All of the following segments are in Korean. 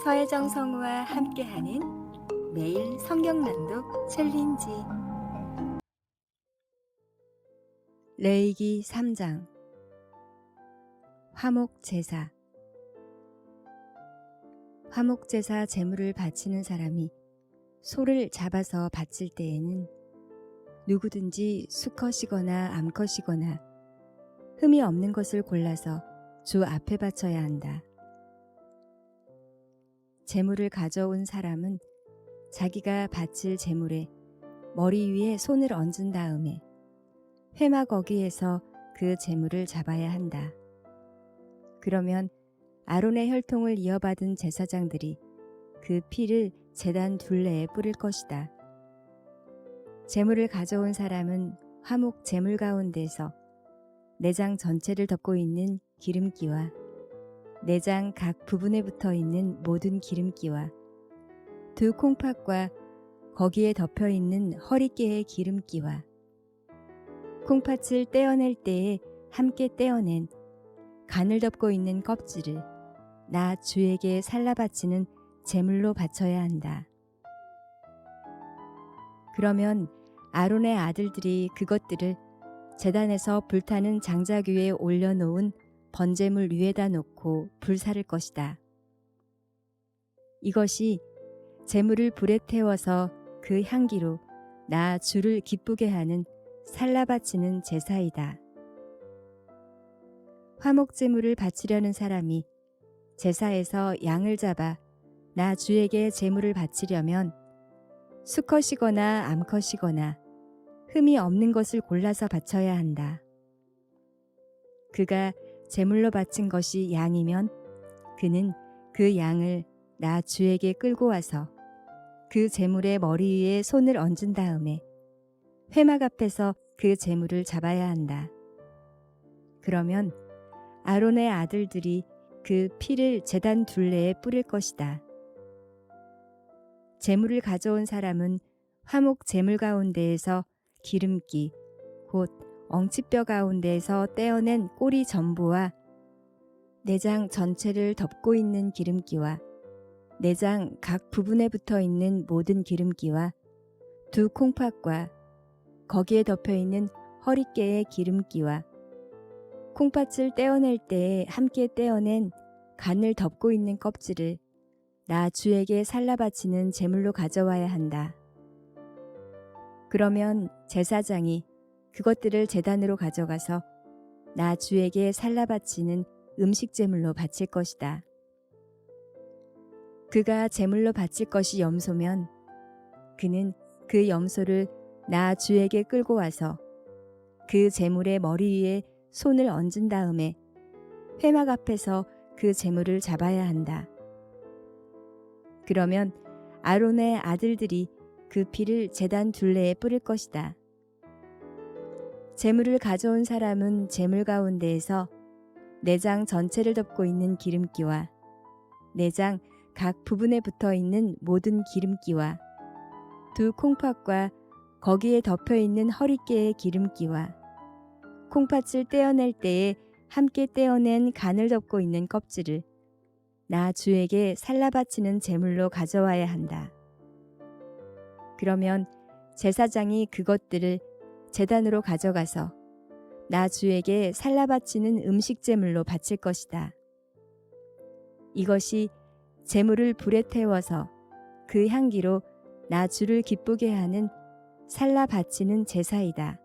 서혜정 성우와 함께하는 매일 성경 낭독 챌린지. 레위기 3장 화목제사. 화목제사 제물을 바치는 사람이 소를 잡아서 바칠 때에는 누구든지 수컷이거나 암컷이거나 흠이 없는 것을 골라서 주 앞에 바쳐야 한다. 제물을 가져온 사람은 자기가 바칠 제물에 머리 위에 손을 얹은 다음에 회막 거기에서 그 제물을 잡아야 한다. 그러면 아론의 혈통을 이어받은 제사장들이 그 피를 제단 둘레에 뿌릴 것이다. 제물을 가져온 사람은 화목 제물 가운데서 내장 전체를 덮고 있는 기름기와 내장 각 부분에 붙어 있는 모든 기름기와 두 콩팥과 거기에 덮여 있는 허리깨의 기름기와 콩팥을 떼어낼 때에 함께 떼어낸 간을 덮고 있는 껍질을 나 주에게 살라 바치는 제물로 바쳐야 한다. 그러면 아론의 아들들이 그것들을 제단에서 불타는 장작 위에 올려놓은 번제물 위에다 놓고 불사를 것이다. 이것이 제물을 불에 태워서 그 향기로 나 주를 기쁘게 하는 살라 바치는 제사이다. 화목제물을 바치려는 사람이 제사에서 양을 잡아 나 주에게 제물을 바치려면 수컷이거나 암컷이거나 흠이 없는 것을 골라서 바쳐야 한다. 그가 제물로 바친 것이 양이면 그는 그 양을 나 주에게 끌고 와서 그 제물의 머리 위에 손을 얹은 다음에 회막 앞에서 그 제물을 잡아야 한다. 그러면 아론의 아들들이 그 피를 제단 둘레에 뿌릴 것이다. 제물을 가져온 사람은 화목 제물 가운데에서 기름기, 곧 엉치뼈 가운데에서 떼어낸 꼬리 전부와 내장 전체를 덮고 있는 기름기와 내장 각 부분에 붙어 있는 모든 기름기와 두 콩팥과 거기에 덮여 있는 허리깨의 기름기와 콩팥을 떼어낼 때에 함께 떼어낸 간을 덮고 있는 껍질을 나 주에게 살라 바치는 제물로 가져와야 한다. 그러면 제사장이 그것들을 제단으로 가져가서 나 주에게 살라 바치는 음식 제물로 바칠 것이다. 그가 제물로 바칠 것이 염소면 그는 그 염소를 나 주에게 끌고 와서 그 제물의 머리 위에 손을 얹은 다음에 회막 앞에서 그 제물을 잡아야 한다. 그러면 아론의 아들들이 그 피를 제단 둘레에 뿌릴 것이다. 제물을 가져온 사람은 제물 가운데에서 내장 전체를 덮고 있는 기름기와 내장 각 부분에 붙어 있는 모든 기름기와 두 콩팥과 거기에 덮여 있는 허리깨의 기름기와 콩팥을 떼어낼 때에 함께 떼어낸 간을 덮고 있는 껍질을 나 주에게 살라 바치는 제물로 가져와야 한다. 그러면 제사장이 그것들을 제단으로 가져가서 나 주에게 살라 바치는 음식 제물로 바칠 것이다. 이것이 제물을 불에 태워서 그 향기로 나 주를 기쁘게 하는 살라 바치는 제사이다.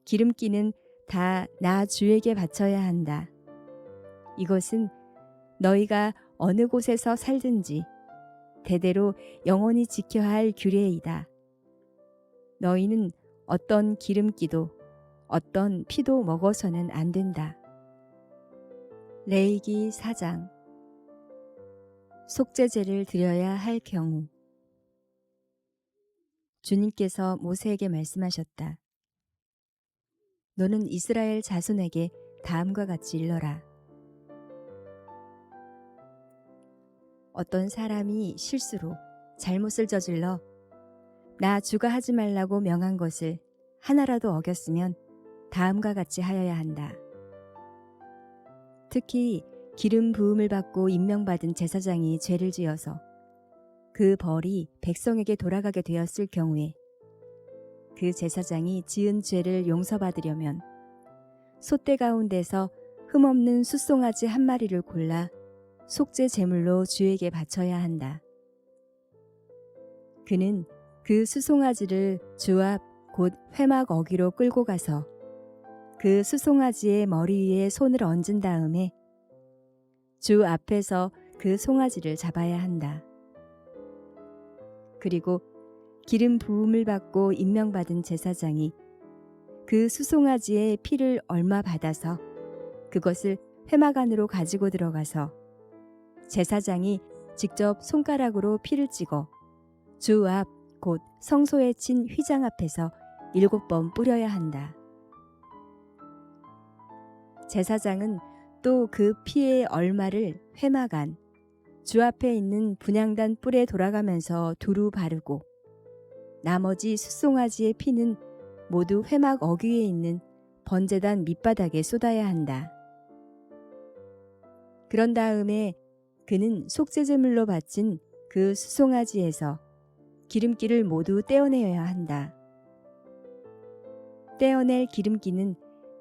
기름기는 다 나 주에게 바쳐야 한다. 이것은 너희가 어느 곳에서 살든지 대대로 영원히 지켜야 할 규례이다. 너희는 어떤 기름기도 어떤 피도 먹어서는 안 된다. 레위기 4장. 속죄제를 드려야 할 경우. 주님께서 모세에게 말씀하셨다. 너는 이스라엘 자손에게 다음과 같이 일러라. 어떤 사람이 실수로 잘못을 저질러 나 주가 하지 말라고 명한 것을 하나라도 어겼으면 다음과 같이 하여야 한다. 특히 기름 부음을 받고 임명받은 제사장이 죄를 지어서 그 벌이 백성에게 돌아가게 되었을 경우에 그 제사장이 지은 죄를 용서받으려면 소떼 가운데서 흠없는 숫송아지 한 마리를 골라 속죄 제물로 주에게 바쳐야 한다. 그는 그 수송아지를 주 앞 곧 회막 어귀로 끌고 가서 그 수송아지의 머리 위에 손을 얹은 다음에 주 앞에서 그 송아지를 잡아야 한다. 그리고 기름 부음을 받고 임명받은 제사장이 그 수송아지의 피를 얼마 받아서 그것을 회막 안으로 가지고 들어가서 제사장이 직접 손가락으로 피를 찍어 주 앞 곧 성소에 친 휘장 앞에서 7번 뿌려야 한다. 제사장은 또 그 피의 얼마를 회막 안, 주 앞에 있는 분향단 뿔에 돌아가면서 두루 바르고 나머지 숫송아지의 피는 모두 회막 어귀에 있는 번제단 밑바닥에 쏟아야 한다. 그런 다음에 그는 속죄제물로 바친 그 수송아지에서 기름기를 모두 떼어내어야 한다. 떼어낼 기름기는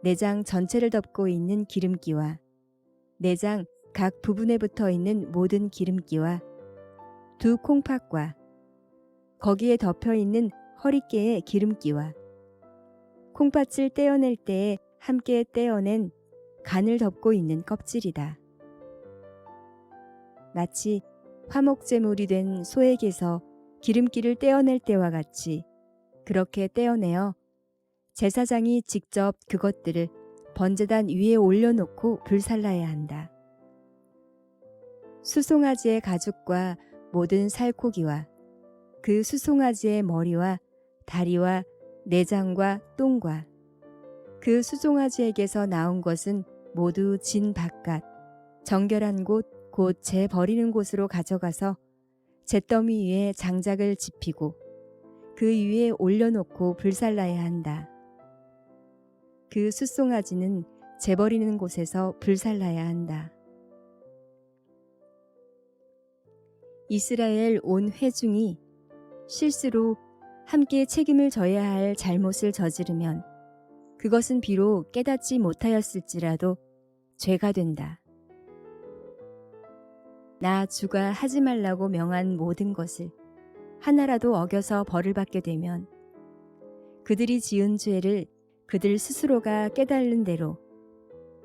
내장 전체를 덮고 있는 기름기와 내장 각 부분에 붙어 있는 모든 기름기와 두 콩팥과 거기에 덮여 있는 허리깨의 기름기와 콩팥을 떼어낼 때에 함께 떼어낸 간을 덮고 있는 껍질이다. 마치 화목제물이 된 소에게서 기름기를 떼어낼 때와 같이 그렇게 떼어내어 제사장이 직접 그것들을 번제단 위에 올려놓고 불살라야 한다. 수송아지의 가죽과 모든 살코기와 그 수송아지의 머리와 다리와 내장과 똥과 그 수송아지에게서 나온 것은 모두 진 바깥 정결한 곳 곧 재 버리는 곳으로 가져가서 잿더미 위에 장작을 지피고 그 위에 올려놓고 불살라야 한다. 그 숫송아지는 재 버리는 곳에서 불살라야 한다. 이스라엘 온 회중이 실수로 함께 책임을 져야 할 잘못을 저지르면 그것은 비록 깨닫지 못하였을지라도 죄가 된다. 나 주가 하지 말라고 명한 모든 것을 하나라도 어겨서 벌을 받게 되면 그들이 지은 죄를 그들 스스로가 깨달은 대로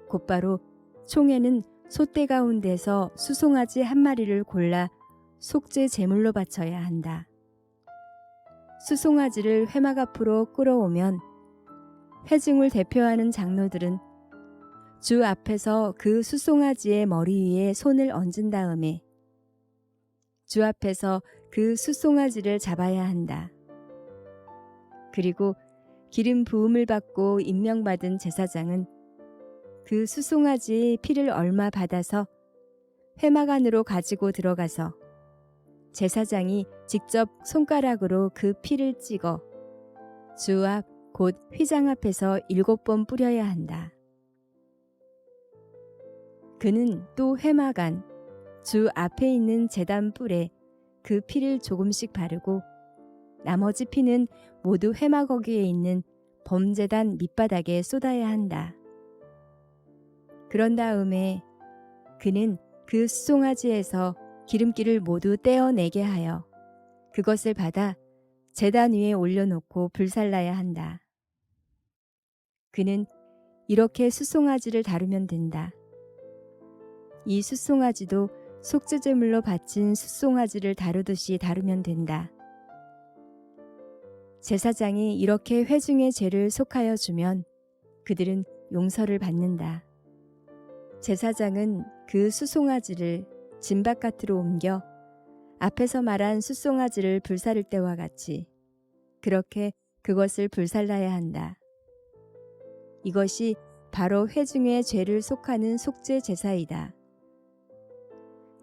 곧바로 총회는 소떼 가운데서 수송아지 한 마리를 골라 속죄 제물로 바쳐야 한다. 수송아지를 회막 앞으로 끌어오면 회중을 대표하는 장로들은 주 앞에서 그 수송아지의 머리 위에 손을 얹은 다음에 주 앞에서 그 수송아지를 잡아야 한다. 그리고 기름 부음을 받고 임명받은 제사장은 그 수송아지의 피를 얼마 받아서 회막 안으로 가지고 들어가서 제사장이 직접 손가락으로 그 피를 찍어 주 앞 곧 휘장 앞에서 7번 뿌려야 한다. 그는 또 회막 안, 주 앞에 있는 제단 뿔에 그 피를 조금씩 바르고 나머지 피는 모두 회막 어귀에 있는 범제단 밑바닥에 쏟아야 한다. 그런 다음에 그는 그 수송아지에서 기름기를 모두 떼어내게 하여 그것을 받아 제단 위에 올려놓고 불살라야 한다. 그는 이렇게 수송아지를 다루면 된다. 이 수송아지도 속죄제물로 바친 수송아지를 다루듯이 다루면 된다. 제사장이 이렇게 회중의 죄를 속하여 주면 그들은 용서를 받는다. 제사장은 그 수송아지를 진 바깥으로 옮겨 앞에서 말한 수송아지를 불사를 때와 같이 그렇게 그것을 불살라야 한다. 이것이 바로 회중의 죄를 속하는 속죄 제사이다.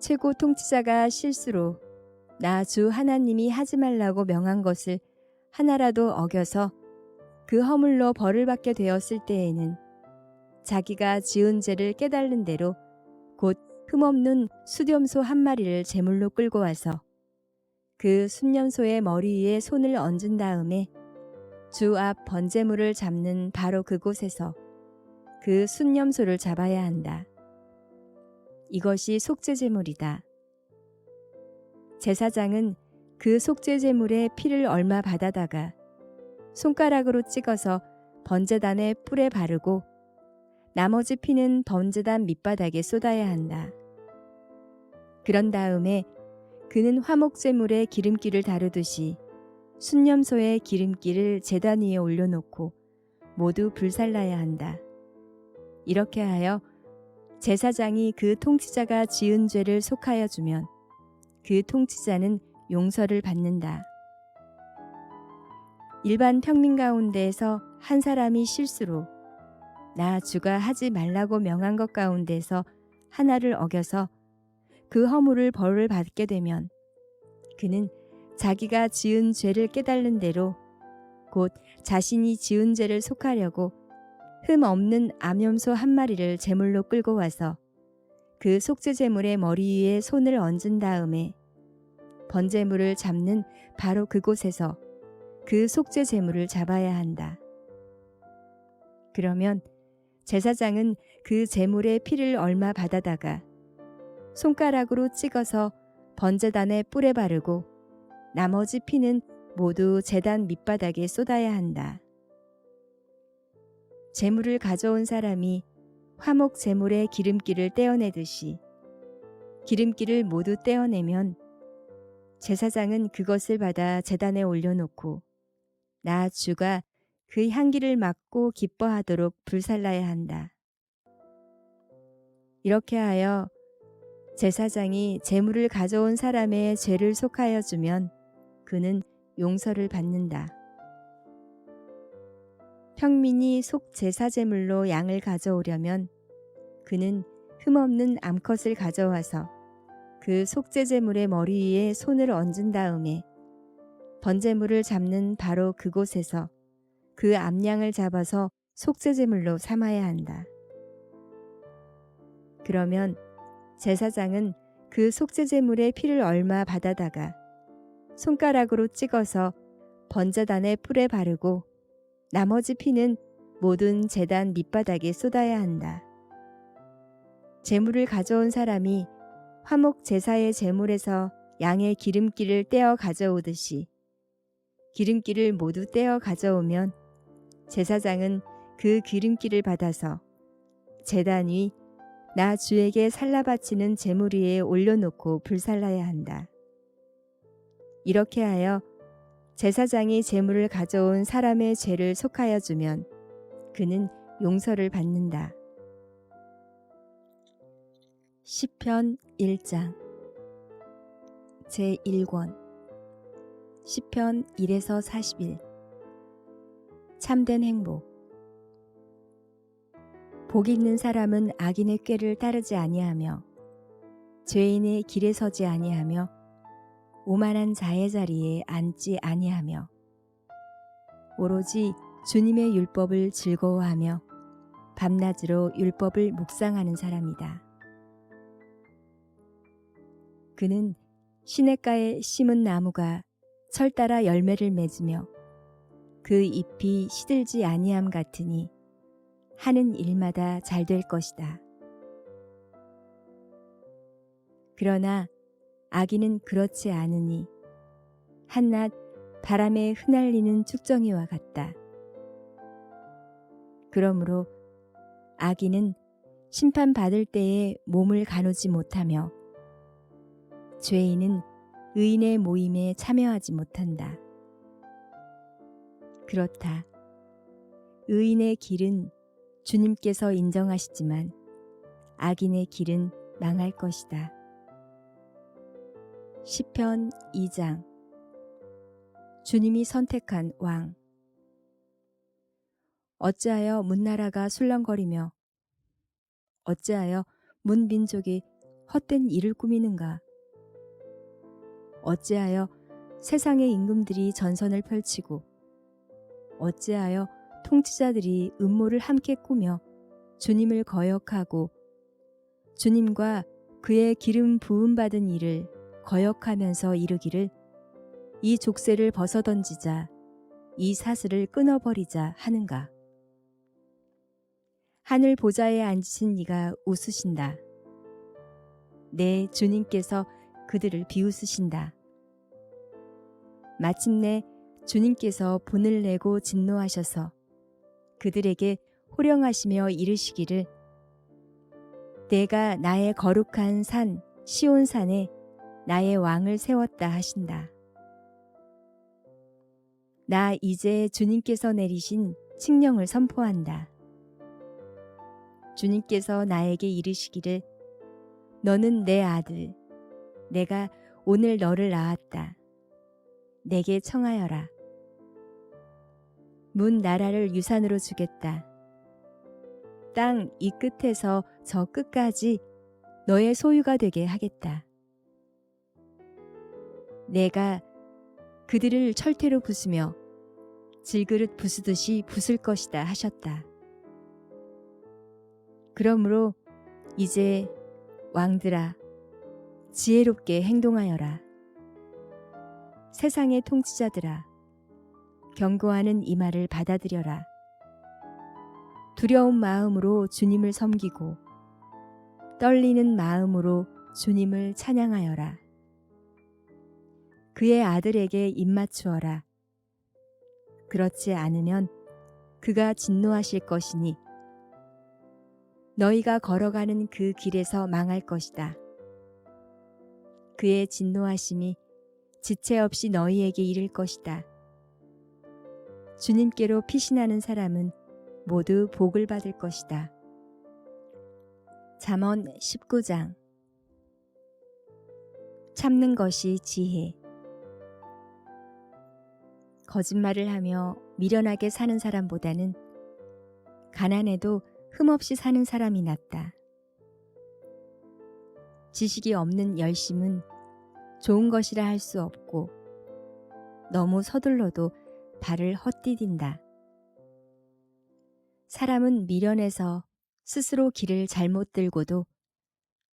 최고 통치자가 실수로 나 주 하나님이 하지 말라고 명한 것을 하나라도 어겨서 그 허물로 벌을 받게 되었을 때에는 자기가 지은 죄를 깨달은 대로 곧 흠없는 수렴소 한 마리를 제물로 끌고 와서 그 순념소의 머리 위에 손을 얹은 다음에 주 앞 번제물을 잡는 바로 그곳에서 그 순념소를 잡아야 한다. 이것이 속죄제물이다. 제사장은 그 속죄제물의 피를 얼마 받아다가 손가락으로 찍어서 번제단의 뿔에 바르고 나머지 피는 번제단 밑바닥에 쏟아야 한다. 그런 다음에 그는 화목제물의 기름기를 다루듯이 순념소의 기름기를 제단 위에 올려놓고 모두 불살라야 한다. 이렇게 하여 제사장이 그 통치자가 지은 죄를 속하여 주면 그 통치자는 용서를 받는다. 일반 평민 가운데에서 한 사람이 실수로 나 주가 하지 말라고 명한 것 가운데서 하나를 어겨서 그 허물을 벌을 받게 되면 그는 자기가 지은 죄를 깨달는 대로 곧 자신이 지은 죄를 속하려고 흠 없는 암염소 한 마리를 제물로 끌고 와서 그 속죄제물의 머리 위에 손을 얹은 다음에 번제물을 잡는 바로 그곳에서 그 속죄제물을 잡아야 한다. 그러면 제사장은 그 제물의 피를 얼마 받아다가 손가락으로 찍어서 번제단의 뿔에 바르고 나머지 피는 모두 제단 밑바닥에 쏟아야 한다. 제물을 가져온 사람이 화목 제물의 기름기를 떼어내듯이 기름기를 모두 떼어내면 제사장은 그것을 받아 제단에 올려놓고 나 주가 그 향기를 맡고 기뻐하도록 불살라야 한다. 이렇게 하여 제사장이 제물을 가져온 사람의 죄를 속하여 주면 그는 용서를 받는다. 평민이 속 제사제물로 양을 가져오려면 그는 흠없는 암컷을 가져와서 그 속죄제물의 머리 위에 손을 얹은 다음에 번제물을 잡는 바로 그곳에서 그 암양을 잡아서 속죄제물로 삼아야 한다. 그러면 제사장은 그 속죄제물의 피를 얼마 받아다가 손가락으로 찍어서 번제단의 뿔에 바르고 나머지 피는 모든 제단 밑바닥에 쏟아야 한다. 제물을 가져온 사람이 화목 제사의 제물에서 양의 기름기를 떼어 가져오듯이 기름기를 모두 떼어 가져오면 제사장은 그 기름기를 받아서 제단 위 나 주에게 살라 바치는 제물 위에 올려놓고 불살라야 한다. 이렇게 하여 제사장이 제물을 가져온 사람의 죄를 속하여 주면 그는 용서를 받는다. 시편 1장 제1권 시편 1에서 41 참된 행복 복 있는 사람은 악인의 꾀를 따르지 아니하며 죄인의 길에 서지 아니하며 오만한 자의 자리에 앉지 아니하며 오로지 주님의 율법을 즐거워하며 밤낮으로 율법을 묵상하는 사람이다. 그는 시냇가에 심은 나무가 철 따라 열매를 맺으며 그 잎이 시들지 아니함 같으니 하는 일마다 잘 될 것이다. 그러나 악인은 그렇지 않으니 한낱 바람에 흩날리는 쭉정이와 같다. 그러므로 악인은 심판받을 때에 몸을 가누지 못하며 죄인은 의인의 모임에 참여하지 못한다. 그렇다. 의인의 길은 주님께서 인정하시지만 악인의 길은 망할 것이다. 시편 2장 주님이 선택한 왕 어찌하여 문나라가 술렁거리며 어찌하여 문민족이 헛된 일을 꾸미는가? 어찌하여 세상의 임금들이 전선을 펼치고 어찌하여 통치자들이 음모를 함께 꾸며 주님을 거역하고 주님과 그의 기름 부음 받은 이를 거역하면서 이르기를 이 족쇄를 벗어던지자 이 사슬을 끊어버리자 하는가. 하늘 보좌에 앉으신 이가 웃으신다. 내 주님께서 그들을 비웃으신다. 마침내 주님께서 분을 내고 진노하셔서 그들에게 호령하시며 이르시기를 내가 나의 거룩한 산 시온산에 나의 왕을 세웠다 하신다. 나 이제 주님께서 내리신 칙령을 선포한다. 주님께서 나에게 이르시기를 너는 내 아들, 내가 오늘 너를 낳았다. 내게 청하여라. 문 나라를 유산으로 주겠다. 땅 이 끝에서 저 끝까지 너의 소유가 되게 하겠다. 내가 그들을 철퇴로 부수며 질그릇 부수듯이 부술 것이다 하셨다. 그러므로 이제 왕들아 지혜롭게 행동하여라. 세상의 통치자들아 경고하는 이 말을 받아들여라. 두려운 마음으로 주님을 섬기고 떨리는 마음으로 주님을 찬양하여라. 그의 아들에게 입맞추어라. 그렇지 않으면 그가 진노하실 것이니 너희가 걸어가는 그 길에서 망할 것이다. 그의 진노하심이 지체 없이 너희에게 이를 것이다. 주님께로 피신하는 사람은 모두 복을 받을 것이다. 잠언 19장. 참는 것이 지혜. 거짓말을 하며 미련하게 사는 사람보다는 가난해도 흠없이 사는 사람이 낫다. 지식이 없는 열심은 좋은 것이라 할 수 없고 너무 서둘러도 발을 헛디딘다. 사람은 미련해서 스스로 길을 잘못 들고도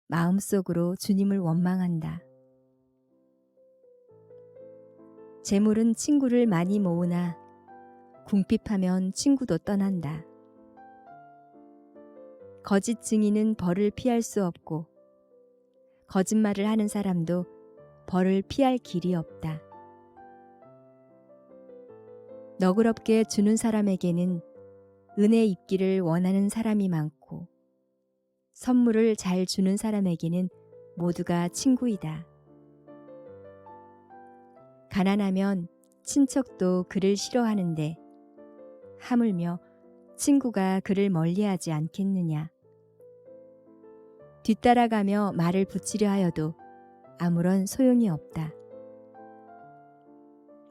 마음속으로 주님을 원망한다. 재물은 친구를 많이 모으나 궁핍하면 친구도 떠난다. 거짓 증인은 벌을 피할 수 없고 거짓말을 하는 사람도 벌을 피할 길이 없다. 너그럽게 주는 사람에게는 은혜 입기를 원하는 사람이 많고 선물을 잘 주는 사람에게는 모두가 친구이다. 가난하면 친척도 그를 싫어하는데 하물며 친구가 그를 멀리하지 않겠느냐. 뒤따라가며 말을 붙이려 하여도 아무런 소용이 없다.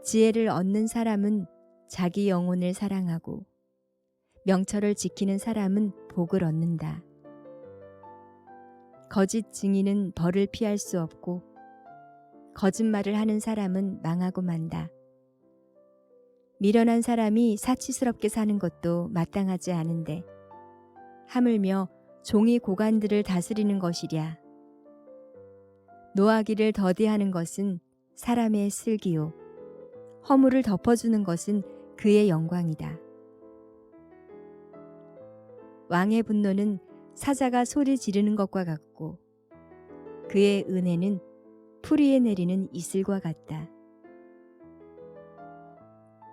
지혜를 얻는 사람은 자기 영혼을 사랑하고 명철을 지키는 사람은 복을 얻는다. 거짓 증인은 벌을 피할 수 없고 거짓말을 하는 사람은 망하고 만다. 미련한 사람이 사치스럽게 사는 것도 마땅하지 않은데 하물며 종이 고관들을 다스리는 것이랴. 노하기를 더디하는 것은 사람의 슬기요 허물을 덮어주는 것은 그의 영광이다. 왕의 분노는 사자가 소리 지르는 것과 같고 그의 은혜는 풀 위에 내리는 이슬과 같다.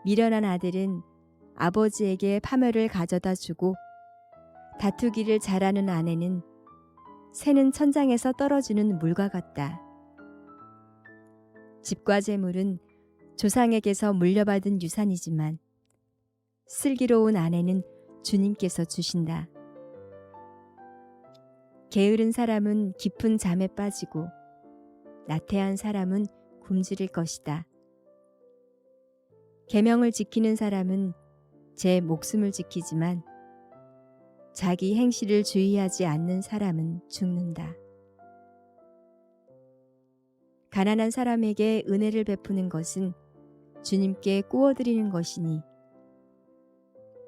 미련한 아들은 아버지에게 파멸을 가져다 주고 다투기를 잘하는 아내는 새는 천장에서 떨어지는 물과 같다. 집과 재물은 조상에게서 물려받은 유산이지만 슬기로운 아내는 주님께서 주신다. 게으른 사람은 깊은 잠에 빠지고 나태한 사람은 굶주릴 것이다. 계명을 지키는 사람은 제 목숨을 지키지만 자기 행실을 주의하지 않는 사람은 죽는다. 가난한 사람에게 은혜를 베푸는 것은 주님께 꾸어드리는 것이니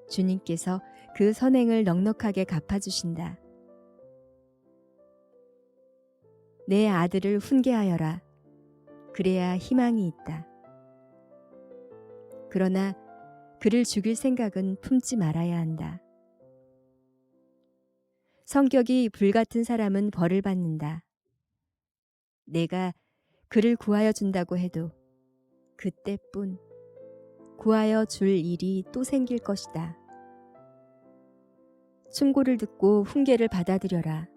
주님께서 그 선행을 넉넉하게 갚아주신다. 내 아들을 훈계하여라. 그래야 희망이 있다. 그러나 그를 죽일 생각은 품지 말아야 한다. 성격이 불같은 사람은 벌을 받는다. 내가 그를 구하여 준다고 해도 그때뿐 구하여 줄 일이 또 생길 것이다. 충고를 듣고 훈계를 받아들여라.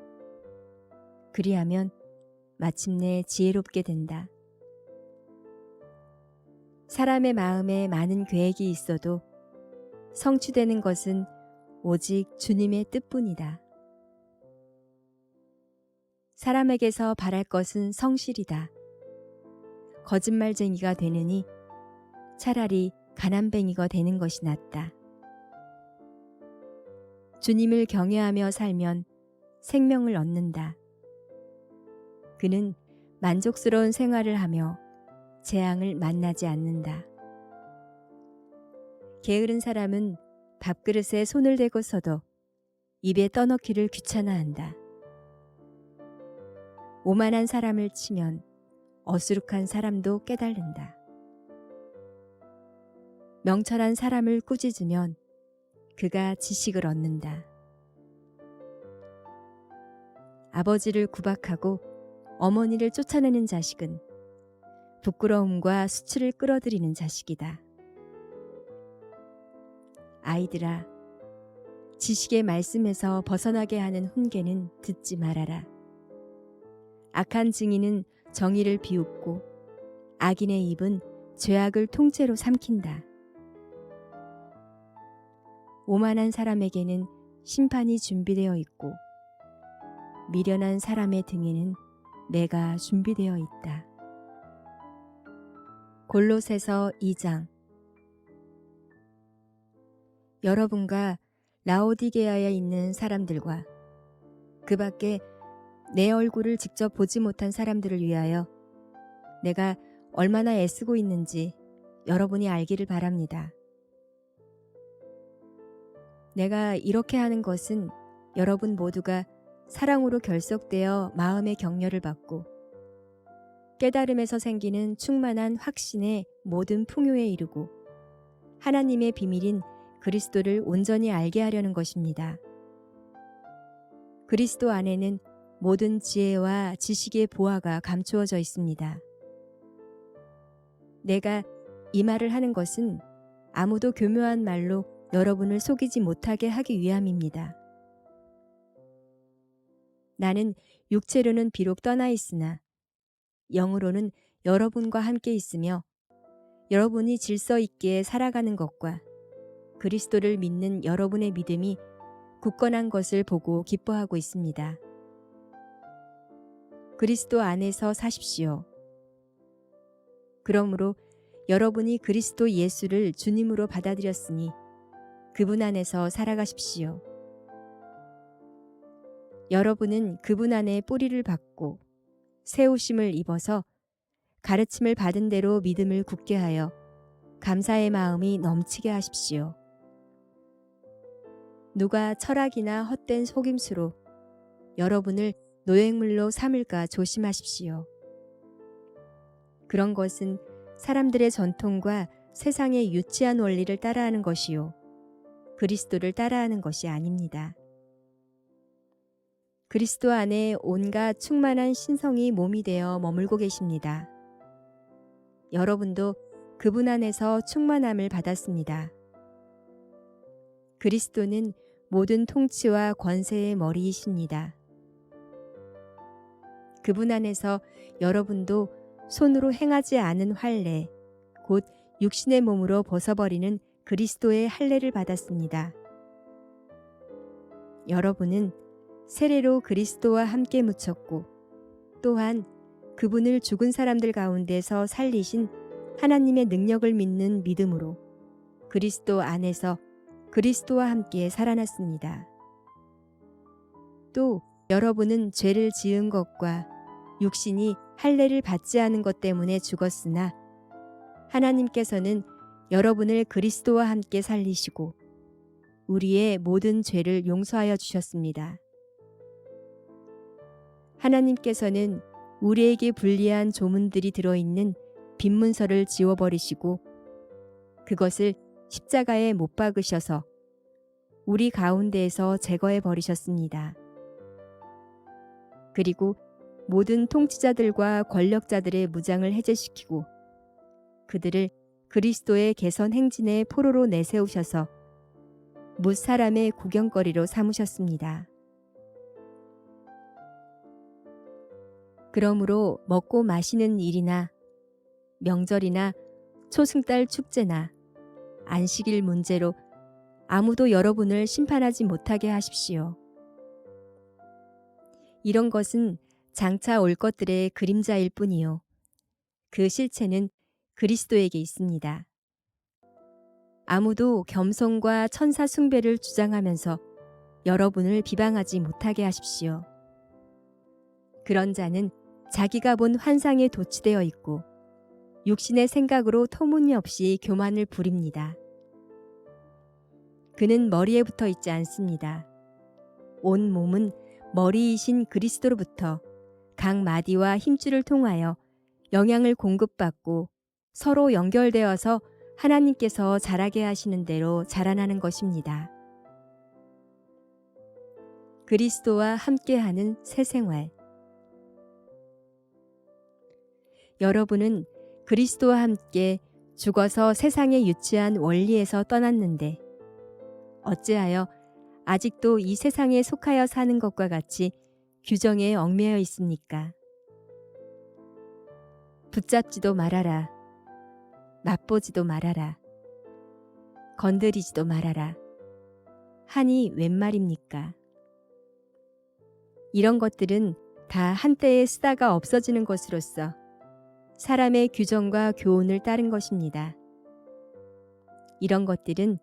그리하면 마침내 지혜롭게 된다. 사람의 마음에 많은 계획이 있어도 성취되는 것은 오직 주님의 뜻뿐이다. 사람에게서 바랄 것은 성실이다. 거짓말쟁이가 되느니 차라리 가난뱅이가 되는 것이 낫다. 주님을 경외하며 살면 생명을 얻는다. 그는 만족스러운 생활을 하며 재앙을 만나지 않는다. 게으른 사람은 밥그릇에 손을 대고서도 입에 떠넣기를 귀찮아한다. 오만한 사람을 치면 어수룩한 사람도 깨달는다. 명철한 사람을 꾸짖으면 그가 지식을 얻는다. 아버지를 구박하고 어머니를 쫓아내는 자식은 부끄러움과 수치를 끌어들이는 자식이다. 아이들아, 지식의 말씀에서 벗어나게 하는 훈계는 듣지 말아라. 악한 증인은 정의를 비웃고 악인의 입은 죄악을 통째로 삼킨다. 오만한 사람에게는 심판이 준비되어 있고 미련한 사람의 등에는 매가 준비되어 있다. 골로새서 2장. 여러분과 라오디게아에 있는 사람들과 그 밖에 내 얼굴을 직접 보지 못한 사람들을 위하여 내가 얼마나 애쓰고 있는지 여러분이 알기를 바랍니다. 내가 이렇게 하는 것은 여러분 모두가 사랑으로 결속되어 마음의 격려를 받고 깨달음에서 생기는 충만한 확신의 모든 풍요에 이르고 하나님의 비밀인 그리스도를 온전히 알게 하려는 것입니다. 그리스도 안에는 모든 지혜와 지식의 보화가 감추어져 있습니다. 내가 이 말을 하는 것은 아무도 교묘한 말로 여러분을 속이지 못하게 하기 위함입니다. 나는 육체로는 비록 떠나 있으나 영으로는 여러분과 함께 있으며 여러분이 질서 있게 살아가는 것과 그리스도를 믿는 여러분의 믿음이 굳건한 것을 보고 기뻐하고 있습니다. 그리스도 안에서 사십시오. 그러므로 여러분이 그리스도 예수를 주님으로 받아들였으니 그분 안에서 살아가십시오. 여러분은 그분 안에 뿌리를 받고 세우심을 입어서 가르침을 받은 대로 믿음을 굳게 하여 감사의 마음이 넘치게 하십시오. 누가 철학이나 헛된 속임수로 여러분을 노획물로 삼을까 조심하십시오. 그런 것은 사람들의 전통과 세상의 유치한 원리를 따라하는 것이요 그리스도를 따라하는 것이 아닙니다. 그리스도 안에 온갖 충만한 신성이 몸이 되어 머물고 계십니다. 여러분도 그분 안에서 충만함을 받았습니다. 그리스도는 모든 통치와 권세의 머리이십니다. 그분 안에서 여러분도 손으로 행하지 않은 할례, 곧 육신의 몸으로 벗어버리는 그리스도의 할례를 받았습니다. 여러분은 세례로 그리스도와 함께 묻혔고 또한 그분을 죽은 사람들 가운데서 살리신 하나님의 능력을 믿는 믿음으로 그리스도 안에서 그리스도와 함께 살아났습니다. 또 여러분은 죄를 지은 것과 육신이 할례를 받지 않은 것 때문에 죽었으나 하나님께서는 여러분을 그리스도와 함께 살리시고 우리의 모든 죄를 용서하여 주셨습니다. 하나님께서는 우리에게 불리한 조문들이 들어있는 빈 문서를 지워버리시고 그것을 십자가에 못 박으셔서 우리 가운데에서 제거해 버리셨습니다. 그리고 모든 통치자들과 권력자들의 무장을 해제시키고 그들을 그리스도의 개선 행진의 포로로 내세우셔서 뭇 사람의 구경거리로 삼으셨습니다. 그러므로 먹고 마시는 일이나 명절이나 초승달 축제나 안식일 문제로 아무도 여러분을 심판하지 못하게 하십시오. 이런 것은 장차 올 것들의 그림자일 뿐이요. 그 실체는 그리스도에게 있습니다. 아무도 겸손과 천사 숭배를 주장하면서 여러분을 비방하지 못하게 하십시오. 그런 자는 자기가 본 환상에 도취되어 있고 육신의 생각으로 터무니없이 교만을 부립니다. 그는 머리에 붙어 있지 않습니다. 온 몸은 머리이신 그리스도로부터 각 마디와 힘줄을 통하여 영향을 공급받고 서로 연결되어서 하나님께서 자라게 하시는 대로 자라나는 것입니다. 그리스도와 함께하는 새 생활. 여러분은 그리스도와 함께 죽어서 세상에 유치한 원리에서 떠났는데 어찌하여 아직도 이 세상에 속하여 사는 것과 같이 규정에 얽매여 있습니까? 붙잡지도 말아라. 맛보지도 말아라. 건드리지도 말아라. 하니 웬 말입니까? 이런 것들은 다 한때에 쓰다가 없어지는 것으로서 사람의 규정과 교훈을 따른 것입니다. 이런 것들은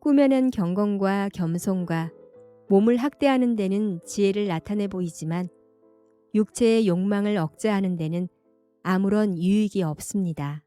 꾸며낸 경건과 겸손과 몸을 학대하는 데는 지혜를 나타내 보이지만 육체의 욕망을 억제하는 데는 아무런 유익이 없습니다.